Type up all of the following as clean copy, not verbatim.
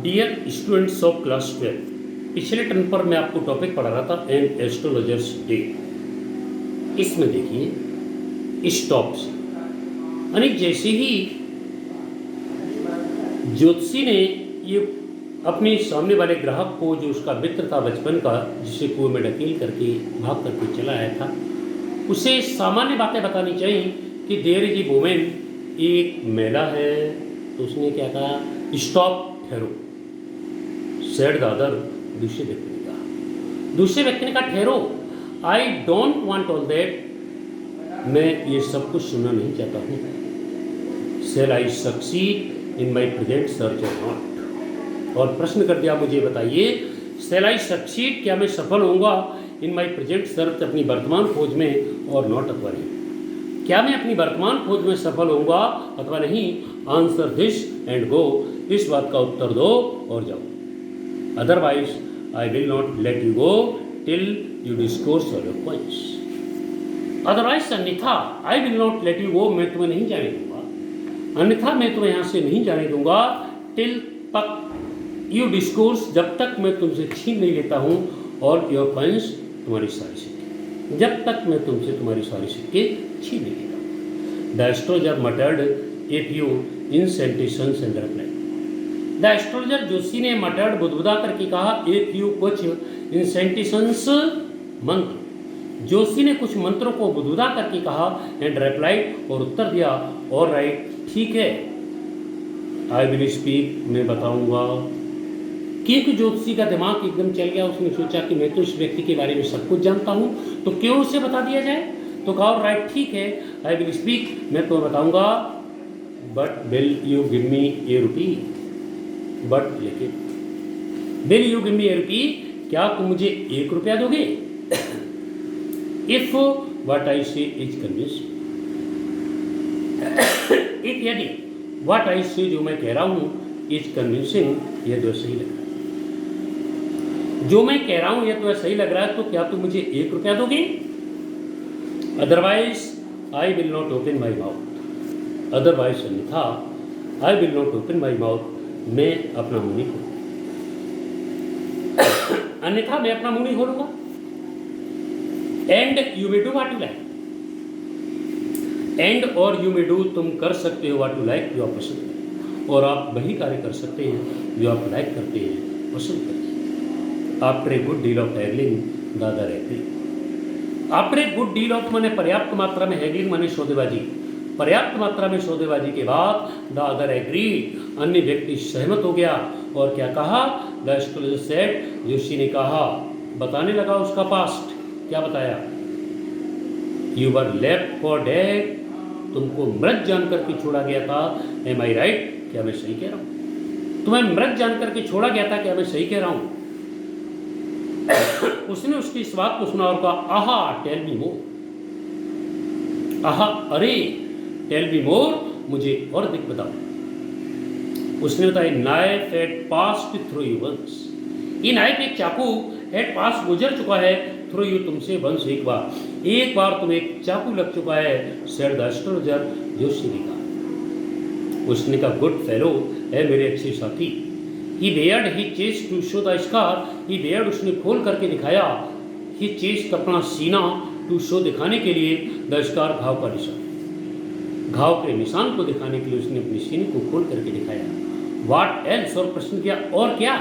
Dear students of class 12, पिछले term पर मैं आपको टॉपिक पढ़ा रहा था एन एस्ट्रोलॉजर्स डे। इसमें देखिए स्टॉप्स, यानी जैसे ही ज्योतिषी ने ये अपने सामने वाले ग्राहक को, जो उसका मित्र था बचपन का, जिसे कुएं में ढकेल करके भाग करके चला आया था, उसे सामान्य बातें बतानी चाहिए कि देयर इज ए वुमेन, एक महिला है। तो उसने क्या कहा? स्टॉप, ठहरो। सेड द अदर, दूसरे व्यक्ति ने कहा। दूसरे व्यक्ति ने कहा ठहरो, I don't want all that, मैं ये सब कुछ सुनना नहीं चाहता हूँ। Shall I succeed in my present search और नॉट। और प्रश्न कर दिया, मुझे बताइए, सेल आई सक्सीड, क्या मैं सफल होऊंगा इन माई प्रेजेंट सर्च, अपनी वर्तमान खोज में, और नॉट, अथवा नहीं। क्या मैं अपनी वर्तमान खोज में सफल होऊंगा अथवा नहीं? आंसर दिस एंड गो, इस बात का उत्तर दो और जाओ। Otherwise I will not let you go till you discourse all your points. Otherwise, अन्यथा, I will not let you go, मैं तुम्हें नहीं जाने दूंगा, अन्यथा मैं तुम्हें यहाँ से नहीं जाने दूंगा, टिल तक यू डिस्कोर्स, जब तक मैं तुमसे छीन नहीं लेता हूँ, और योर पॉइंट्स, तुम्हारी सारी सिक्के, जब तक मैं तुमसे तुम्हारी सारी सिक्के छीन नहीं लेता। The astrologer muttered a few incantations and replied. The astrologer Joshi ने मटर्ड, बुदबुदा करके कहा, ए फ्यू, कुछ, इंसेंटेशंस, मंत्र। जोशी ने कुछ मंत्रों को बुदबुदा करके कहा, एंड रिप्लाइड, और उत्तर दिया, ऑल राइट, ठीक है, आई विल स्पीक, मैं बताऊंगा। क्योंकि ज्योतिषी का दिमाग एकदम चल गया, उसने सोचा कि मैं तो इस व्यक्ति के बारे में सब कुछ जानता हूँ, तो क्यों उसे बता दिया जाए। तो कहा, ऑल राइट, ठीक है, आई विल स्पीक, मैं तो बताऊंगा, but will you give me A rupee, but लेकिन, विल यू गिव मी ए रुपी, क्या तुम मुझे 1 रुपया दोगे? इफ व्हाट आई से इज कन्विंस, एक यदि व्हाट आई से, जो मैं कह रहा हूँ, इज कन्विंसिंग, यह तो सही लग रहा है, जो मैं कह रहा हूँ यह तो सही लग रहा है, तो क्या तुम मुझे 1 रुपया दोगे? Otherwise I will not open my mouth, otherwise, अन्यथा, I will not open my mouth, मैं अपना मुंह नहीं खोलूंगा, अन्यथा मैं अपना मुंह नहीं खोलूंगा। And you may do what you like, and और यू मे डू, तुम कर सकते हो, व्हाट यू लाइक, जो आप पसंद करें, और आप वही कार्य कर सकते हैं जो आप लाइक करते हैं, पसंद करते हैं। After a good deal of haggling the other agree. After a good deal of माने पर्याप्त मात्रा में, हैगलिंग माने सौदेबाजी, पर्याप्त मात्रा में सौदेबाजी के बाद, द अदर एग्री, अन्य व्यक्ति सहमत हो गया, और क्या कहा? द एस्ट्रोलॉजर सेड, जोशी ने कहा, बताने लगा उसका पास्ट। क्या बताया? You were left for dead, तुमको मृत जानकर के छोड़ा गया था। एम आई राइट, क्या मैं सही कह रहा हूँ? तुम्हें मृत जानकर के छोड़ा गया था, क्या मैं सही कह रहा हूँ? उसने उसकी इस बात को सुना और कहा, आहा, टेल मी मोर, आहा, अरे, टेल मी मोर, मुझे और अधिक बताओ। उसने बताया, knife had passed through you once, ये नाइफ, एक चाकू, हैड पास, गुजर चुका है, थ्रू यू, तुमसे, वंस, एक बार तुम्हें एक चाकू लग चुका है। सेड द एस्ट्रोलॉजर, जोशी ने कहा। उसने कहा, गुड फेलो, है मेरे अच्छे साथी। He bared, he chest to show the scar, he bared, उसने खोल करके दिखाया, ही चेस्ट, अपना सीना, टू शो, दिखाने के लिए, द स्कार, घाव का निशान, घाव के निशान को दिखाने के लिए उसने अपने सीने को खोल करके दिखाया। व्हाट एल्स, और प्रश्न किया, और क्या?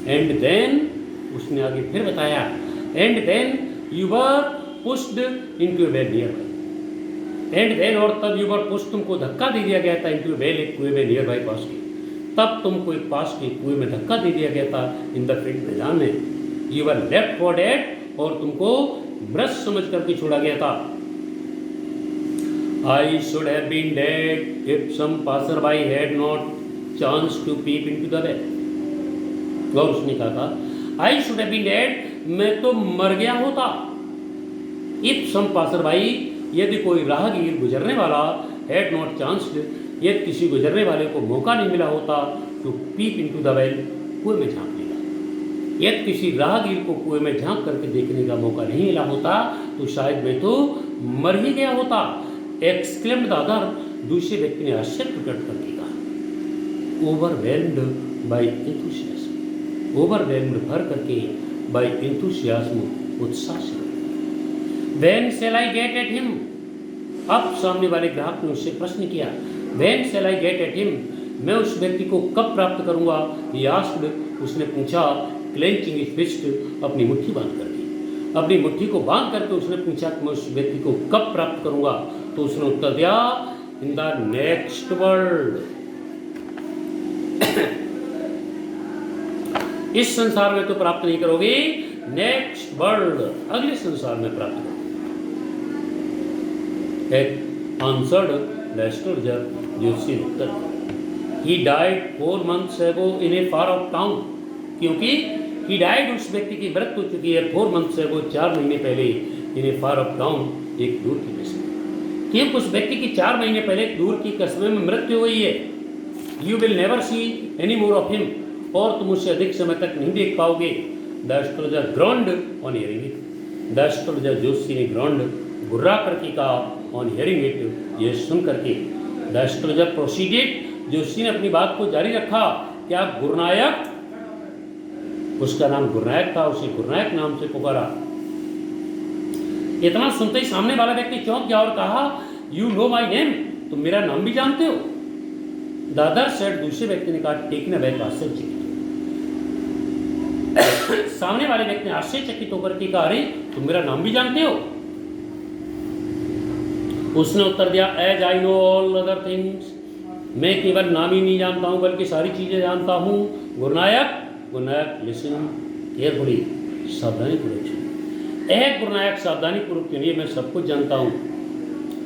एंड देन, उसने आगे फिर बताया, and then you were pushed into a well nearby, and then, और तब, यू वर पुश्ड, तुमको धक्का दे दिया गया था, इनटू ए वेल, एक कुएं में, नियर बाय, पास के, तब तुमको एक पास के कुएं में धक्का दे दिया गया था, इन द फील्ड, मैदान में। You were left for dead, और तुमको मृत समझ करके छोड़ा गया था। I should have been dead if some passer by had not chance to peep into the well. और उसने कहा था, I should have been dead, मैं तो मर गया होता, इफ सम पासर बाई, यदि कोई राहगीर, गुजरने वाला, हैड नॉट चांस्ड, यदि किसी गुजरने वाले को मौका नहीं मिला होता, to peep into the well, कुएं में झांकने का, यदि किसी राहगीर को कुएं में झांक करके देखने का मौका नहीं मिला होता, तो शायद मैं तो मर ही गया होता। एक्सक्लेम्ड द अदर, दूसरे व्यक्ति ने आश्चर्य प्रकट करके कहा। ओवरवेल्म्ड बाय एंथुसियाज्म, ओवरवेल्म्ड भर करके बाय एंथुसियाज्म, उत्साह से। When shall I get at him, अब सामने वाले ग्राहक ने उससे प्रश्न किया, when shall I get at him, मैं उस व्यक्ति को कब प्राप्त करूंगा। ही आस्क्ड, उसने पूछा, क्लेंचिंग हिज फिस्ट, अपनी मुट्ठी बांध करके, अपनी मुट्ठी को बांध करके उसने पूछा कि मैं उस व्यक्ति को कब प्राप्त करूंगा। तो उसने उत्तर दिया, इन द नेक्स्ट वर्ल्ड, इस संसार में तो प्राप्त नहीं करोगे, नेक्स्ट वर्ल्ड, अगले संसार में प्राप्त करोगे। एक आंसर्ड द एस्ट्रोलॉजर, ज्योतिषी ने उत्तर दिया, he died 4 months ago in A far of town, क्योंकि ही डाइड, उस व्यक्ति की मृत्यु हो चुकी है 4 months ago, 4 महीने पहले, इन ए फार ऑफ टाउन, एक दूर की कस्बे, क्योंकि उस व्यक्ति की 4 महीने पहले दूर की कस्बे में मृत्यु हुई है। You will never see any more of him, और तुम उससे अधिक समय तक नहीं देख पाओगे। The astrologer ground on hearing it, the astrologer ज्योतिषी ने ग्राउंड, गुर्रा करके कहा, ऑन हियरिंग इट, ये सुन करके। द एस्ट्रोलॉजर प्रोसीडेड, ज्योतिषी ने अपनी बात को जारी रखा, क्या गुरुनायक, उसका नाम गुरुनायक था, उसे गुरुनायक नाम से पुकारा। इतना सुनते ही सामने वाला व्यक्ति चौंक गया और कहा, यू नो माई नेम, तुम मेरा नाम भी जानते हो। दादा सेठ, दूसरे व्यक्ति ने कहा, टेकन अबैक, आश्चर्यचकित। सामने वाले व्यक्ति ने आश्चर्यचकित होकर के कहा, अरे तुम मेरा नाम भी जानते हो। उसने उत्तर दिया, as I know all other things, मैं केवल नाम ही नहीं जानता हूं बल्कि सारी चीजें जानता हूं। गुरुनायक, गुरुनायक लिसन केयरफुली, सावधानी पूर्वक सुनिए। गुरुनायक, सावधानी पूर्वक सुनिए, मैं सब कुछ जानता हूं।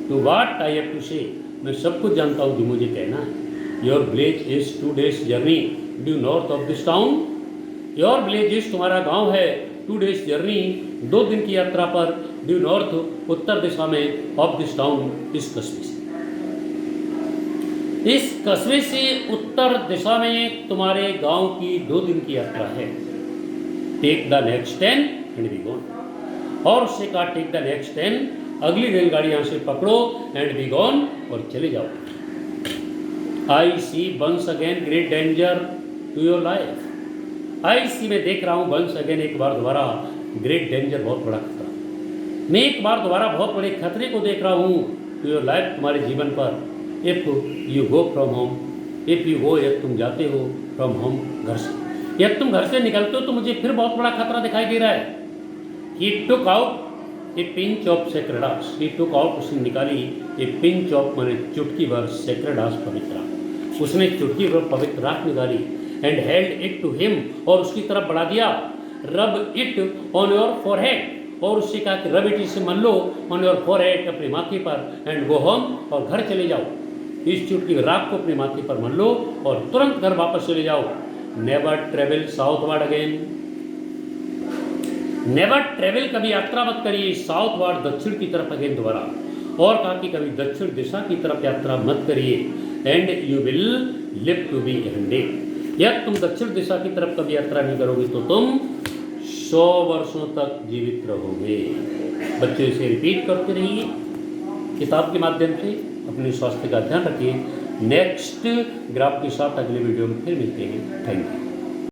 To what I have to say, मैं सब कुछ जानता हूं जो मुझे कहना है। Your village is 2 days journey due north of this town, your village is, तुम्हारा गांव है, 2 days जर्नी, 2 दिन की यात्रा पर, ड्यू नॉर्थ, उत्तर दिशा में, ऑफ दिस टाउन, इस कस्बे से, इस कस्बे से उत्तर दिशा में तुम्हारे गांव की 2 दिन की यात्रा है। Take the next 10 and be gone, और उससे कहा, टेक द नेक्स्ट 10, अगली रेलगाड़ी यहां से पकड़ो, एंड बी गॉन, और चले जाओ। I see once again great danger to your life, I see, मैं देख रहा हूं, वंस अगेन, एक बार दोबारा, ग्रेट डेंजर, बहुत बड़ा खतरा, मैं एक बार दोबारा बहुत बड़े खतरे को देख रहा हूं, टू योर लाइफ, तुम्हारे जीवन पर। If you go from home, if you go, यदि तुम जाते हो, फ्रॉम होम, घर से, यदि तुम घर से निकलते हो तो मुझे फिर बहुत बड़ा खतरा दिखाई दे रहा है। He took out a pinch of sacred arts, he took out, उसने निकाली, ए पिंच ऑफ, माने चुटकी भर, सेक्रेड आर्ट्स, पवित्र आग, उसने चुटकी भर पवित्र आग निकाली, and held it to him, और उसकी तरफ बढ़ा दिया। Rub it on your forehead, और उससे कहा कि रब इट, इसे मन लो, ऑन योर फॉरहेड, अपने माथे पर, एंड गो होम, और घर चले जाओ। इस चुटकी राख को अपने माथे पर मन लो और तुरंत घर वापस चले जाओ। Never travel southward again, never travel, कभी यात्रा मत करिए, साउथवर्ड, दक्षिण की तरफ अगेन, दोबारा, और कहा कि कभी दक्षिण दिशा की तरफ यात्रा मत करिए। And you will live to be 100, यदि तुम दक्षिण दिशा की तरफ कभी यात्रा नहीं करोगे तो तुम 100 वर्षों तक जीवित रहोगे। बच्चों इसे रिपीट करते रहिए किताब के माध्यम से, अपने स्वास्थ्य का ध्यान रखिए। नेक्स्ट ग्राफ के साथ अगले वीडियो में फिर मिलते हैं। Thank you.